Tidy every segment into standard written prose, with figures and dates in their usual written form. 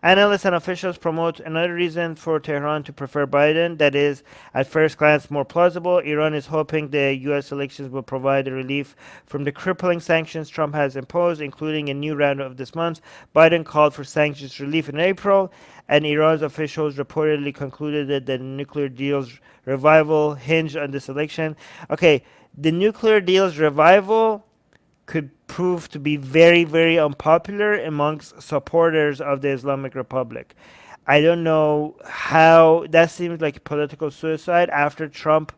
Analysts and officials promote another reason for Tehran to prefer Biden that is, at first glance, more plausible. Iran is hoping the U.S. elections will provide a relief from the crippling sanctions Trump has imposed, including a new round of this month. Biden called for sanctions relief in April, and Iran's officials reportedly concluded that the nuclear deal's revival hinged on this election. Okay, the nuclear deal's revival could prove to be very, very unpopular amongst supporters of the Islamic Republic. I don't know how that seems like political suicide after Trump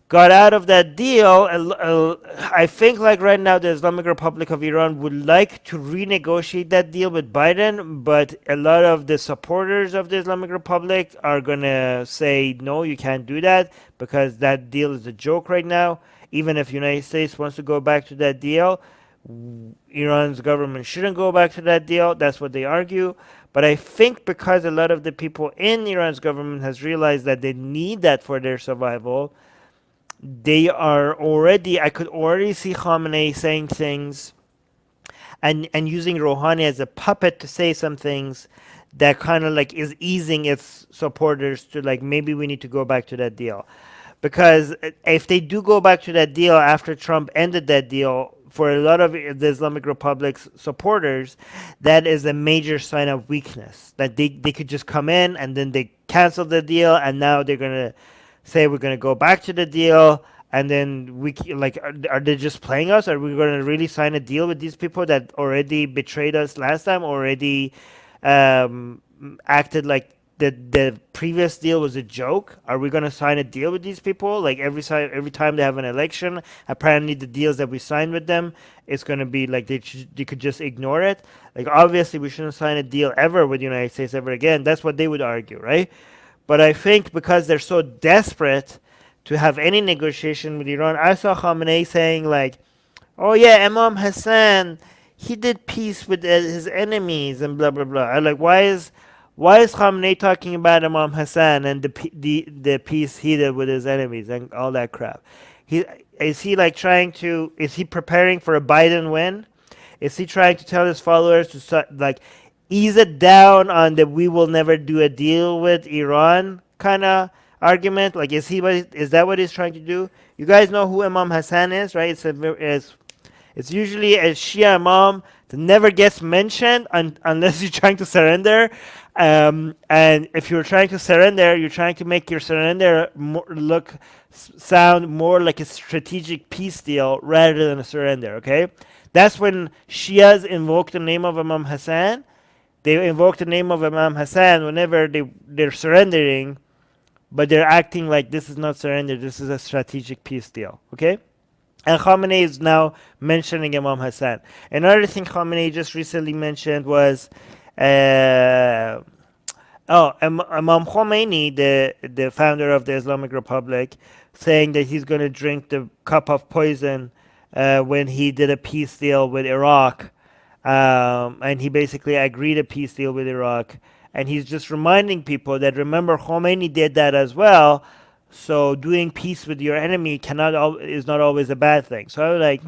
got out of that deal. I think like right now the Islamic Republic of Iran would like to renegotiate that deal with Biden, but a lot of the supporters of the Islamic Republic are gonna say no, you can't do that because that deal is a joke right now. Even if United States wants to go back to that deal, Iran's government shouldn't go back to that deal. That's what they argue. But I think because a lot of the people in Iran's government has realized that they need that for their survival, they are already, I could already see Khamenei saying things and using Rouhani as a puppet to say some things that kind of like is easing its supporters to like maybe we need to go back to that deal. Because if they do go back to that deal after Trump ended that deal, for a lot of the Islamic Republic's supporters, that is a major sign of weakness. That they could just come in and then they cancel the deal, and now they're going to say we're going to go back to the deal. And then like, are they just playing us? Are we going to really sign a deal with these people that already betrayed us last time, already acted like the previous deal was a joke? Are we going to sign a deal with these people? Like every time they have an election, apparently the deals that we signed with them, it's going to be like they could just ignore it. Like obviously we shouldn't sign a deal ever with the United States ever again. That's what they would argue, right? But I think because they're so desperate to have any negotiation with Iran, I saw Khamenei saying like, "Oh yeah, Imam Hassan, he did peace with his enemies and blah blah blah." I'm like, why is Khamenei talking about Imam Hassan and the peace he did with his enemies and all that crap? Is he like trying to? Is he preparing for a Biden win? Is he trying to tell his followers to start, like ease it down on the we will never do a deal with Iran kind of argument? Like is that what he's trying to do? You guys know who Imam Hassan is, right? It's usually a Shia Imam that never gets mentioned unless you're trying to surrender. And if you're trying to surrender, you're trying to make your surrender sound more like a strategic peace deal rather than a surrender, okay? That's when Shias invoke the name of Imam Hassan. They invoke the name of Imam Hassan whenever they're surrendering, but they're acting like this is not surrender, this is a strategic peace deal, okay? And Khamenei is now mentioning Imam Hassan. Another thing Khamenei just recently mentioned was, Imam Khomeini, the founder of the Islamic Republic, saying that he's going to drink the cup of poison when he did a peace deal with Iraq. And he basically agreed a peace deal with Iraq. And he's just reminding people that remember Khomeini did that as well. So doing peace with your enemy is not always a bad thing. So I was like,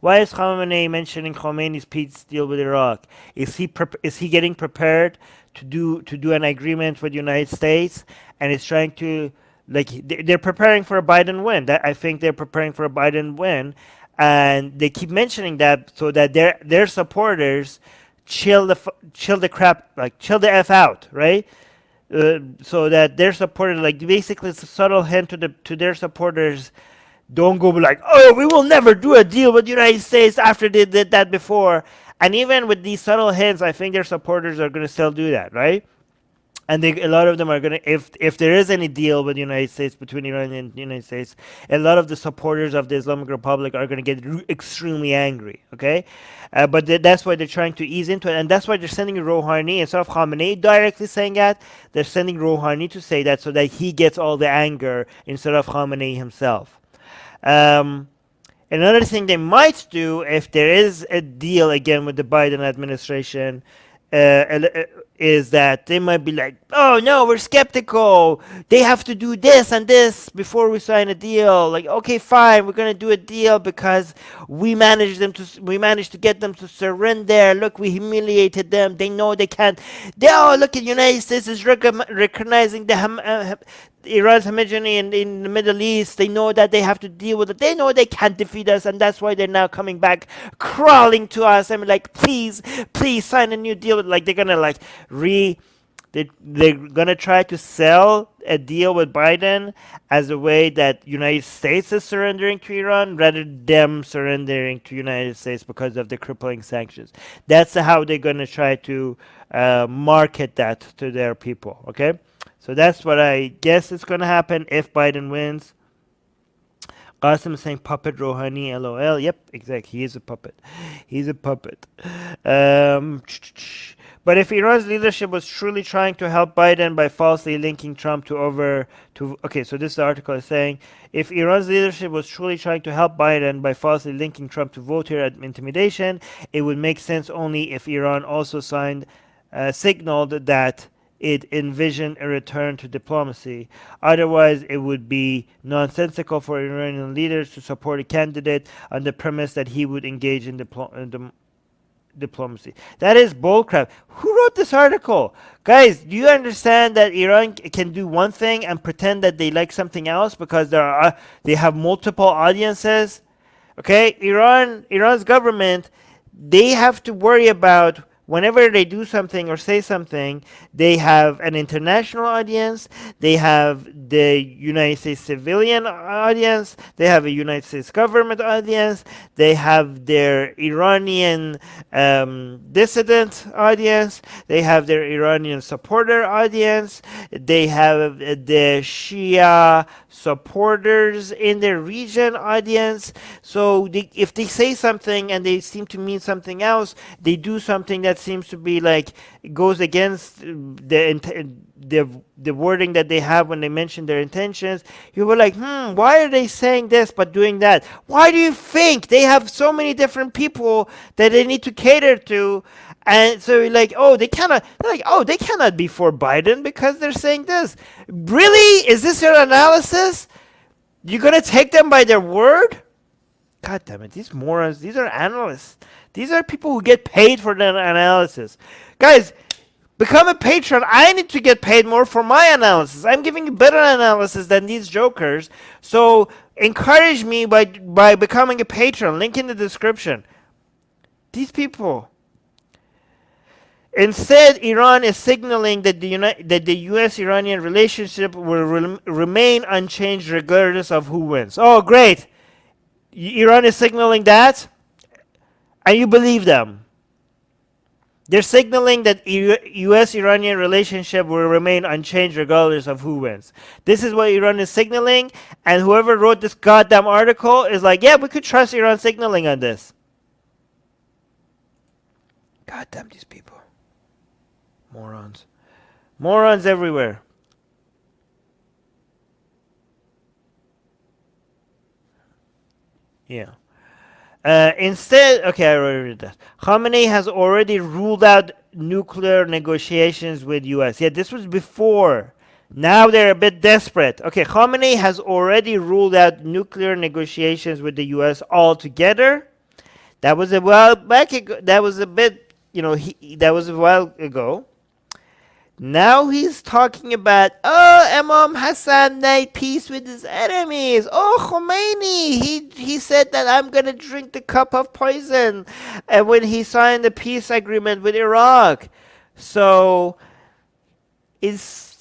why is Khamenei mentioning Khomeini's peace deal with Iraq? Is he getting prepared to do an agreement with the United States, and is trying to like they're preparing for a Biden win? That I think they're preparing for a Biden win, and they keep mentioning that so that their supporters chill the f out, right? So that their supporters, like basically it's a subtle hint to their supporters, don't go like, oh, we will never do a deal with the United States after they did that before. And even with these subtle hints, I think their supporters are going to still do that, right? And a lot of them are going to, if there is any deal with the United States, between Iran and the United States, a lot of the supporters of the Islamic Republic are going to get extremely angry, okay? But that's why they're trying to ease into it, and that's why they're sending Rouhani, instead of Khamenei directly saying that, they're sending Rouhani to say that so that he gets all the anger instead of Khamenei himself. Another thing they might do if there is a deal again with the Biden administration is that they might be like, oh no, we're skeptical. They have to do this and this before we sign a deal. Like, okay, fine, we're gonna do a deal because we managed to get them to surrender. Look, we humiliated them. They know they can't. Oh, look, at United States is recognizing Iran's hegemony in the Middle East. They know that they have to deal with it. They know they can't defeat us, and that's why they're now coming back, crawling to us and like, please, please sign a new deal. Like they're gonna like they're gonna try to sell a deal with Biden as a way that United States is surrendering to Iran rather than them surrendering to United States because of the crippling sanctions. That's how they're gonna try to market that to their people. Okay. So that's what I guess is going to happen if Biden wins. Qasim is saying puppet Rouhani, LOL. Yep, exactly. He is a puppet. He's a puppet. But if Iran's leadership was truly trying to help Biden by falsely linking Trump okay, so this article is saying, if Iran's leadership was truly trying to help Biden by falsely linking Trump to voter intimidation, it would make sense only if Iran also signaled that it envisioned a return to diplomacy. Otherwise, it would be nonsensical for Iranian leaders to support a candidate on the premise that he would engage in diplomacy. That is bullcrap. Who wrote this article? Guys, do you understand that Iran can do one thing and pretend that they like something else because they have multiple audiences? Okay, Iran's government, they have to worry about whenever they do something or say something, they have an international audience, they have the United States civilian audience, they have a United States government audience, they have their Iranian dissident audience, they have their Iranian supporter audience, they have the Shia supporters in their region audience. So if they say something and they seem to mean something else, they do something that seems to be like goes against the wording that they have when they mention their intentions. You were like, why are they saying this but doing that? Why do you think they have so many different people that they need to cater to? And so you're like, they cannot be for Biden because they're saying this. Really? Is this your analysis? You're gonna take them by their word? God damn it, these morons, these are analysts. These are people who get paid for their analysis. Guys, become a patron. I need to get paid more for my analysis. I'm giving you better analysis than these jokers. So encourage me by becoming a patron. Link in the description. These people. Instead, Iran is signaling that the U.S.-Iranian relationship will remain unchanged regardless of who wins. Oh, great. Iran is signaling that, and you believe them. They're signaling that U.S.-Iranian relationship will remain unchanged regardless of who wins. This is what Iran is signaling, and whoever wrote this goddamn article is like, yeah, we could trust Iran signaling on this. Goddamn these people. Morons. Morons everywhere. Yeah. Instead, okay, I already read that. Khamenei has already ruled out nuclear negotiations with U.S. Yeah, this was before. Now they're a bit desperate. Okay, Khamenei has already ruled out nuclear negotiations with the U.S. altogether. That was a while back ago. That was a bit, that was a while ago. Now he's talking about, Imam Hassan made peace with his enemies. Oh, Khomeini, he said that I'm going to drink the cup of poison and when he signed the peace agreement with Iraq. So his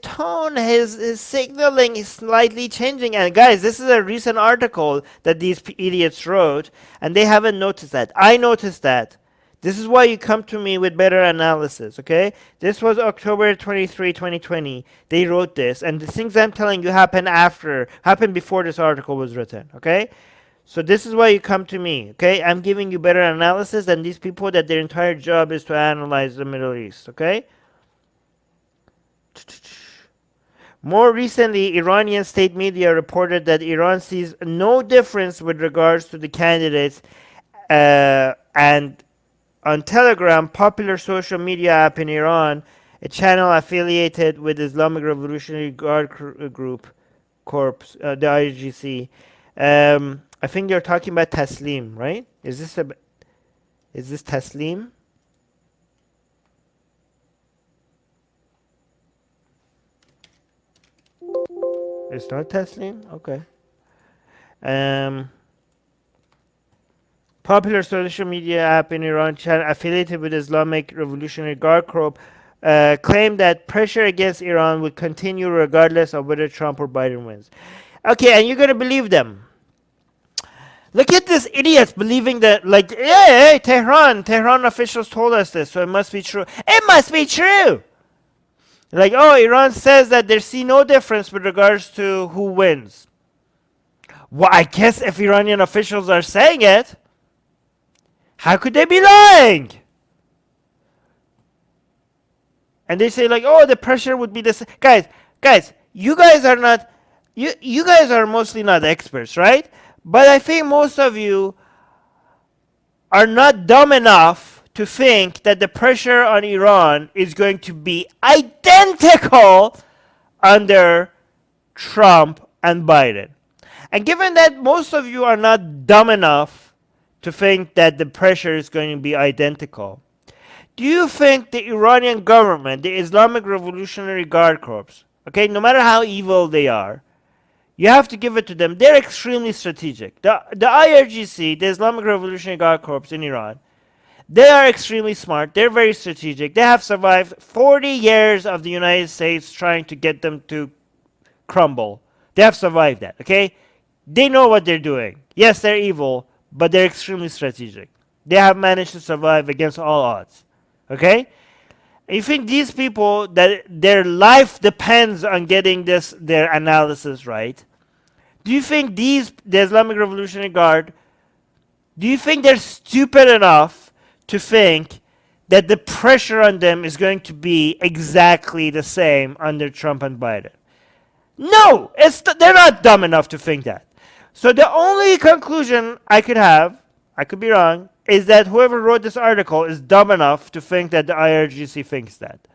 tone, his signaling is slightly changing. And guys, this is a recent article that these idiots wrote, and they haven't noticed that. I noticed that. This is why you come to me with better analysis, okay? This was October 23, 2020. They wrote this, and the things I'm telling you happened before this article was written, okay? So this is why you come to me, okay? I'm giving you better analysis than these people that their entire job is to analyze the Middle East, okay? More recently, Iranian state media reported that Iran sees no difference with regards to the candidates and on Telegram, popular social media app in Iran, a channel affiliated with Islamic Revolutionary Guard Group, Corps, the IRGC. I think they're talking about Taslim, right? Is this Taslim? It's not Taslim? Okay. Popular social media app in Iran, channel affiliated with Islamic Revolutionary Guard Corps, claimed that pressure against Iran would continue regardless of whether Trump or Biden wins. Okay, and you're gonna believe them. Look at this idiots believing that, like, hey, Tehran officials told us this, so it must be true. It must be true. Like, oh, Iran says that they see no difference with regards to who wins. Well, I guess if Iranian officials are saying it, how could they be lying? And they say, like, oh, the pressure would be the same. Guys, you guys are not, you guys are mostly not experts, right? But I think most of you are not dumb enough to think that the pressure on Iran is going to be identical under Trump and Biden. And given that most of you are not dumb enough to think that the pressure is going to be identical, do you think the Iranian government, the Islamic Revolutionary Guard Corps, okay, no matter how evil they are, you have to give it to them, they're extremely strategic. The IRGC, the Islamic Revolutionary Guard Corps in Iran, they are extremely smart. They're very strategic. They have survived 40 years of the United States trying to get them to crumble. They have survived that, okay? They know what they're doing. Yes, they're evil, but they're extremely strategic. They have managed to survive against all odds, okay? You think these people, that their life depends on getting their analysis right? Do you think the Islamic Revolutionary Guard, do you think they're stupid enough to think that the pressure on them is going to be exactly the same under Trump and Biden? No, they're not dumb enough to think that. So the only conclusion I could have, I could be wrong, is that whoever wrote this article is dumb enough to think that the IRGC thinks that.